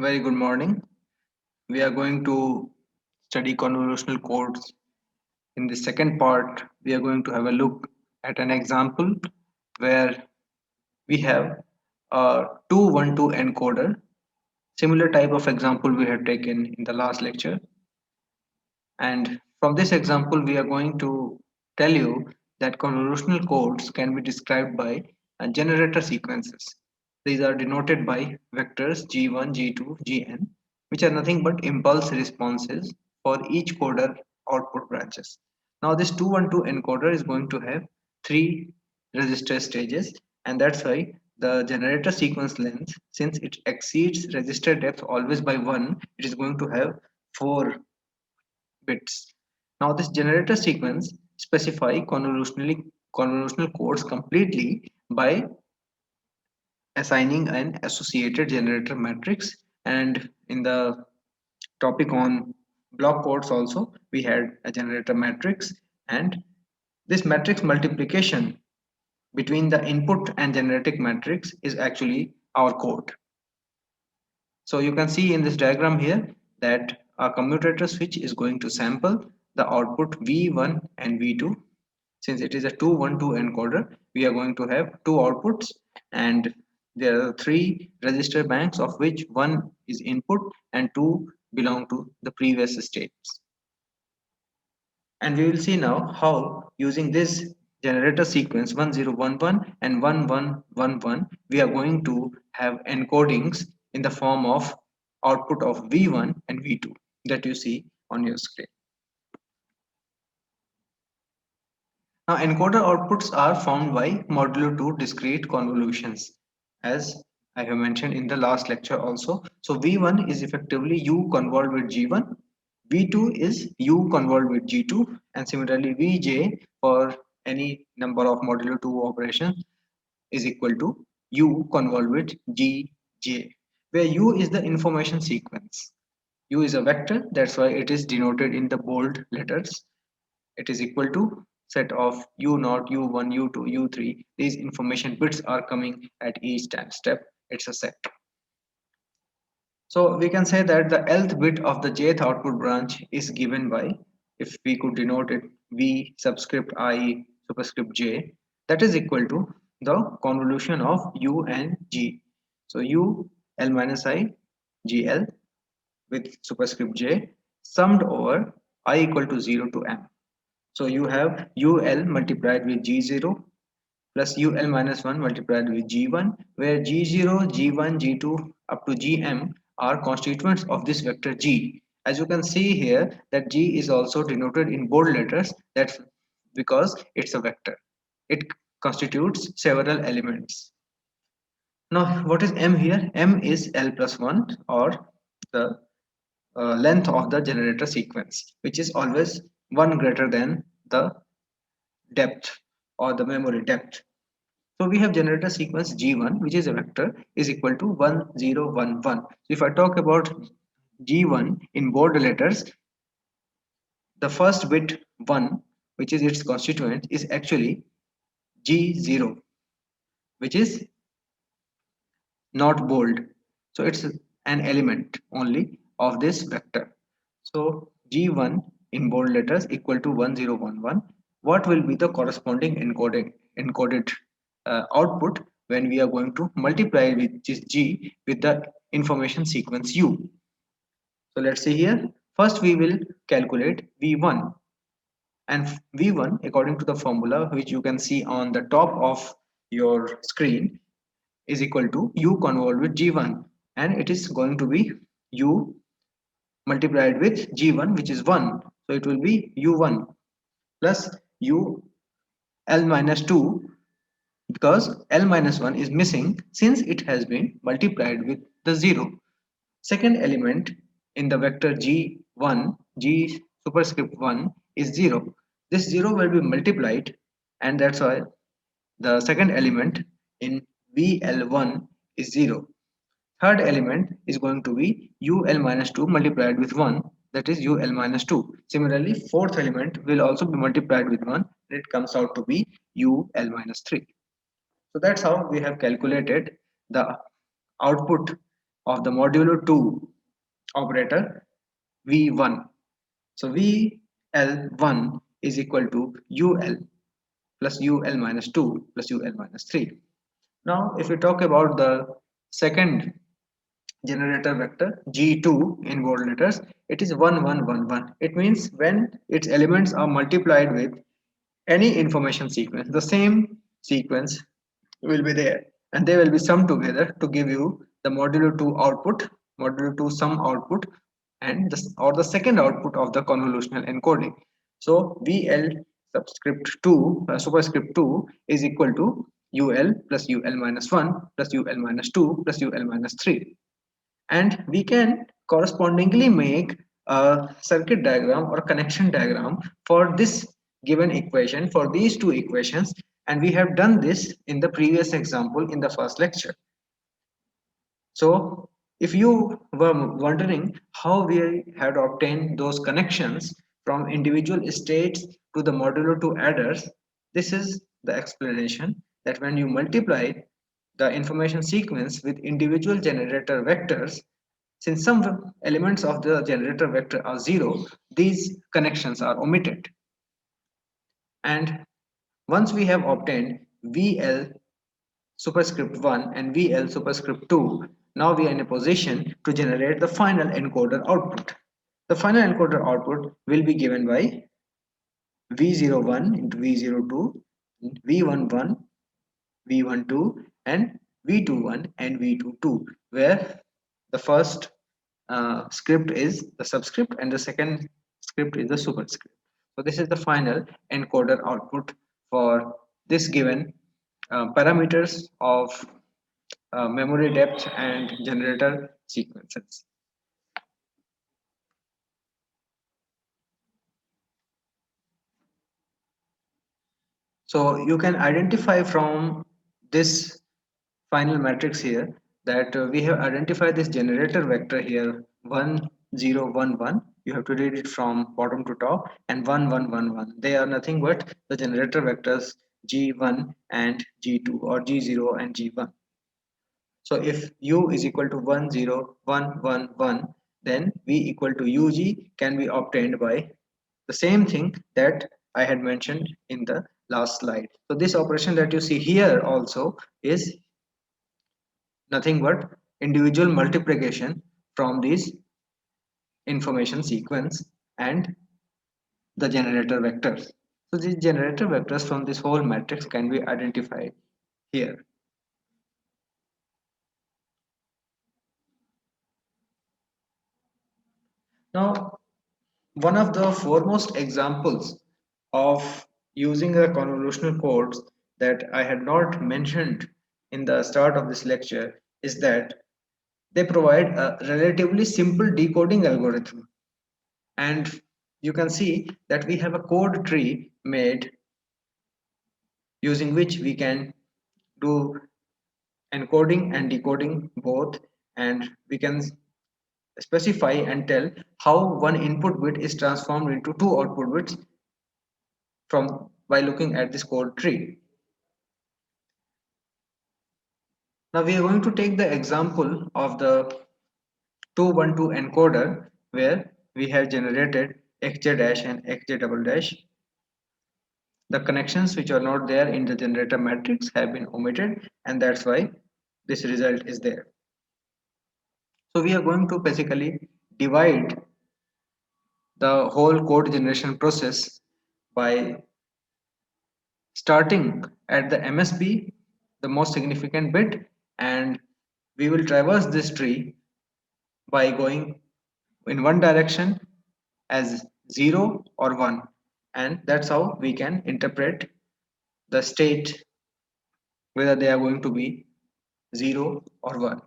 Very good morning. We are going to study convolutional codes. In the second part, we are going to have a look at an example where we have a 212 encoder. Similar type of example we had taken in the last lecture. And from this example, we are going to tell you that convolutional codes can be described by generator sequences. These are denoted by vectors G1, G2, Gn, which are nothing but impulse responses for each coder output branches. Now, this 212 encoder is going to have three register stages, and that's why the generator sequence length, since it exceeds register depth always by 1, it is going to have 4 bits. Now this generator sequence specify convolutional codes completely by assigning an associated generator matrix, and in the topic on block codes also we had a generator matrix, and this matrix multiplication between the input and generating matrix is actually our code. So you can see in this diagram here that a commutator switch is going to sample the output V1 and V2. Since it is a 212 encoder, we are going to have two outputs, and there are three register banks of which one is input and two belong to the previous states. And we will see now how using this generator sequence 1011 and 1111 we are going to have encodings in the form of output of V1 and V2 that you see on your screen. Now encoder outputs are formed by modulo 2 discrete convolutions, as I have mentioned in the last lecture also. So V1 is effectively U convolved with G1, V2 is U convolved with G2, and similarly Vj for any number of modulo 2 operations is equal to U convolved with Gj, where U is the information sequence. U is a vector, that's why it is denoted in the bold letters. It is equal to set of U0, U1, U2, U3. These information bits are coming at each time step. It's a set. So we can say that the lth bit of the jth output branch is given by, if we could denote it, V subscript I superscript j, that is equal to the convolution of U and G. So U L minus I GL with superscript j summed over I equal to 0 to M. So you have UL multiplied with G0 plus UL minus 1 multiplied with G1, where G0, G1, G2 up to Gm are constituents of this vector G. As you can see here that G is also denoted in bold letters, that's because it's a vector. It constitutes several elements. Now what is M here? M is L plus 1, or the length of the generator sequence, which is always 1 greater than the depth or the memory depth. So we have generator sequence G1, which is a vector, is equal to 1011. So if I talk about G1 in bold letters, the first bit 1, which is its constituent, is actually G0, which is not bold. So it's an element only of this vector. So G1 in bold letters equal to 1011. What will be the corresponding encoded output when we are going to multiply with this G with the information sequence U? So let's see here. First we will calculate V1, and V1 according to the formula which you can see on the top of your screen is equal to U convolved with G1, and it is going to be U multiplied with G1, which is 1. So it will be U1 plus U L minus 2, because L minus 1 is missing since it has been multiplied with the 0. Second element in the vector G1, G superscript 1 is 0. This 0 will be multiplied, and that's why the second element in VL1 is 0. Third element is going to be UL minus 2 multiplied with 1, that is UL minus 2. Similarly, fourth element will also be multiplied with 1, and it comes out to be UL minus 3. So that's how we have calculated the output of the modulo 2 operator v1. So vl1 is equal to ul plus ul minus 2 plus ul minus 3. Now if we talk about the second generator vector G2 in bold letters, it is 1111. It means when its elements are multiplied with any information sequence, the same sequence will be there and they will be summed together to give you the modulo 2 output, modulo 2 sum output, and the second output of the convolutional encoding. So VL subscript 2 superscript 2 is equal to UL plus UL minus 1 plus UL minus 2 plus UL minus 3, and we can correspondingly make a circuit diagram or connection diagram for this given equation, for these two equations, and we have done this in the previous example in the first lecture. So if you were wondering how we had obtained those connections from individual states to the modulo 2 adders, this is the explanation that when you multiply the information sequence with individual generator vectors, since some elements of the generator vector are zero, these connections are omitted. And once we have obtained VL superscript 1 and VL superscript 2, now we are in a position to generate the final encoder output. The final encoder output will be given by V01 into V02, V11, V12, and V21 and V22, where the first script is the subscript and the second script is the superscript. So this is the final encoder output for this given parameters of memory depth and generator sequences. So you can identify from this final matrix here that we have identified this generator vector here 1011. You have to read it from bottom to top, and 1111. They are nothing but the generator vectors G1 and G2, or G0 and G1. So if U is equal to 10111, then V equal to UG can be obtained by the same thing that I had mentioned in the last slide. So this operation that you see here also is nothing but individual multiplication from these information sequence and the generator vectors. So these generator vectors from this whole matrix can be identified here. Now, one of the foremost examples of using the convolutional codes that I had not mentioned in the start of this lecture is that they provide a relatively simple decoding algorithm, and you can see that we have a code tree made using which we can do encoding and decoding both, and we can specify and tell how one input bit is transformed into two output bits from by looking at this code tree. Now we are going to take the example of the 212 encoder where we have generated xj dash and xj double dash. The connections which are not there in the generator matrix have been omitted, and that's why this result is there. So we are going to basically divide the whole code generation process by starting at the MSB, the most significant bit, and we will traverse this tree by going in one direction as 0 or 1, and that's how we can interpret the state whether they are going to be 0 or 1.